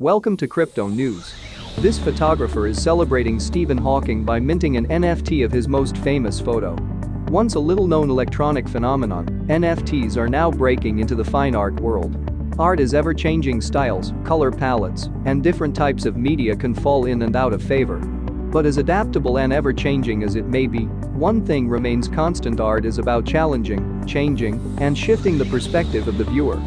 Welcome to Crypto News. This photographer is celebrating Stephen Hawking by minting an NFT of his most famous photo. Once a little-known electronic phenomenon, NFTs are now breaking into the fine art world. Art is ever-changing styles, color palettes, and different types of media can fall in and out of favor. But as adaptable and ever-changing as it may be, one thing remains constant: art is about challenging, changing, and shifting the perspective of the viewer.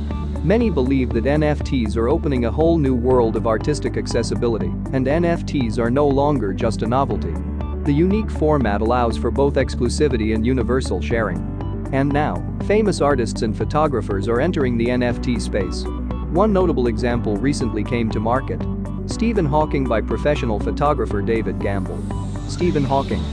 Many believe that NFTs are opening a whole new world of artistic accessibility, and NFTs are no longer just a novelty. The unique format allows for both exclusivity and universal sharing. And now, famous artists and photographers are entering the NFT space. One notable example recently came to market: Stephen Hawking by professional photographer David Gamble. Stephen Hawking.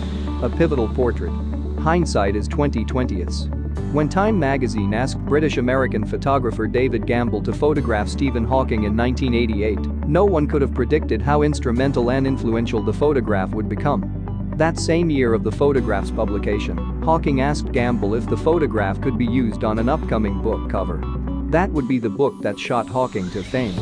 A pivotal portrait. Hindsight is 20/20. When Time magazine asked British-American photographer David Gamble to photograph Stephen Hawking in 1988, no one could have predicted how instrumental and influential the photograph would become. That same year of the photograph's publication, Hawking asked Gamble if the photograph could be used on an upcoming book cover. That would be the book that shot Hawking to fame.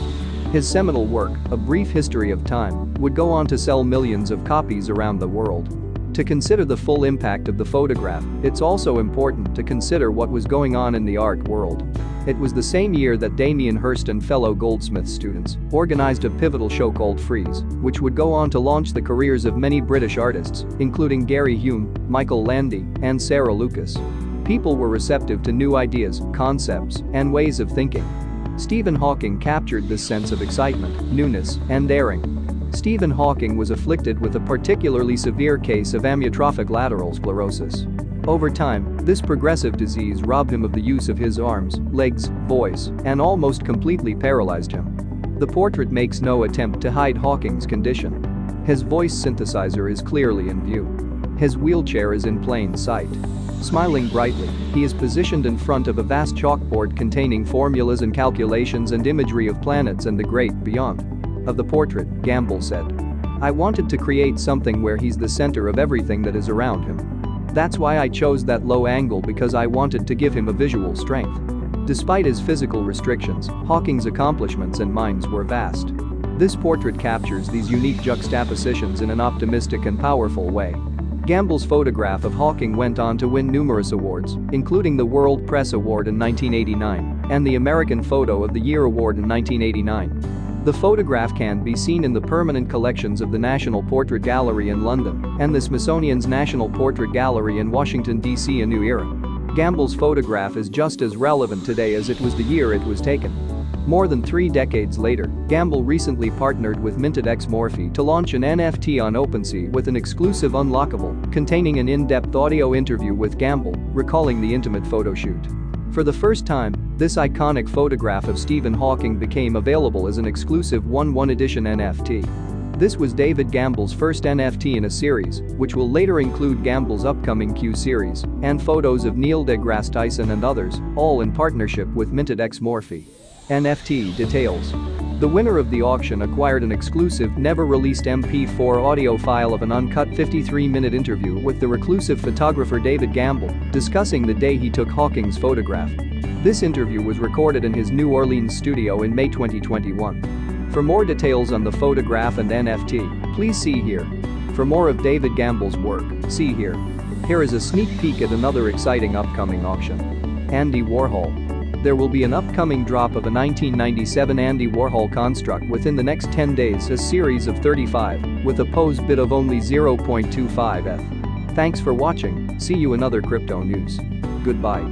His seminal work, A Brief History of Time, would go on to sell millions of copies around the world. To consider the full impact of the photograph, it's also important to consider what was going on in the art world. It was the same year that Damien Hirst and fellow Goldsmiths students organized a pivotal show called Frieze, which would go on to launch the careers of many British artists, including Gary Hume, Michael Landy, and Sarah Lucas. People were receptive to new ideas, concepts, and ways of thinking. Stephen Hawking captured this sense of excitement, newness, and daring. Stephen Hawking was afflicted with a particularly severe case of amyotrophic lateral sclerosis. Over time, this progressive disease robbed him of the use of his arms, legs, voice, and almost completely paralyzed him. The portrait makes no attempt to hide Hawking's condition. His voice synthesizer is clearly in view. His wheelchair is in plain sight. Smiling brightly, he is positioned in front of a vast chalkboard containing formulas and calculations and imagery of planets and the great beyond. Of the portrait, Gamble said, "I wanted to create something where he's the center of everything that is around him. That's why I chose that low angle, because I wanted to give him a visual strength." Despite his physical restrictions, Hawking's accomplishments and minds were vast. This portrait captures these unique juxtapositions in an optimistic and powerful way. Gamble's photograph of Hawking went on to win numerous awards, including the World Press Award in 1989 and the American Photo of the Year Award in 1989. The photograph can be seen in the permanent collections of the National Portrait Gallery in London and the Smithsonian's National Portrait Gallery in Washington, D.C. A new era. Gamble's photograph is just as relevant today as it was the year it was taken. More than 3 decades later, Gamble recently partnered with Minted Xmorphy to launch an NFT on OpenSea with an exclusive unlockable containing an in-depth audio interview with Gamble, recalling the intimate photo shoot. For the first time, this iconic photograph of Stephen Hawking became available as an exclusive 1/1 edition NFT. This was David Gamble's first NFT in a series, which will later include Gamble's upcoming Q series, and photos of Neil deGrasse Tyson and others, all in partnership with Minted Xmorphy. NFT details. The winner of the auction acquired an exclusive, never-released MP4 audio file of an uncut 53-minute interview with the reclusive photographer David Gamble, discussing the day he took Hawking's photograph. This interview was recorded in his New Orleans studio in May 2021. For more details on the photograph and NFT, please see here. For more of David Gamble's work, see here. Here is a sneak peek at another exciting upcoming auction. Andy Warhol. There will be an upcoming drop of a 1997 Andy Warhol construct within the next 10 days, a series of 35, with a pose bid of only 0.25 ETH. Thanks for watching, see you in other crypto news. Goodbye.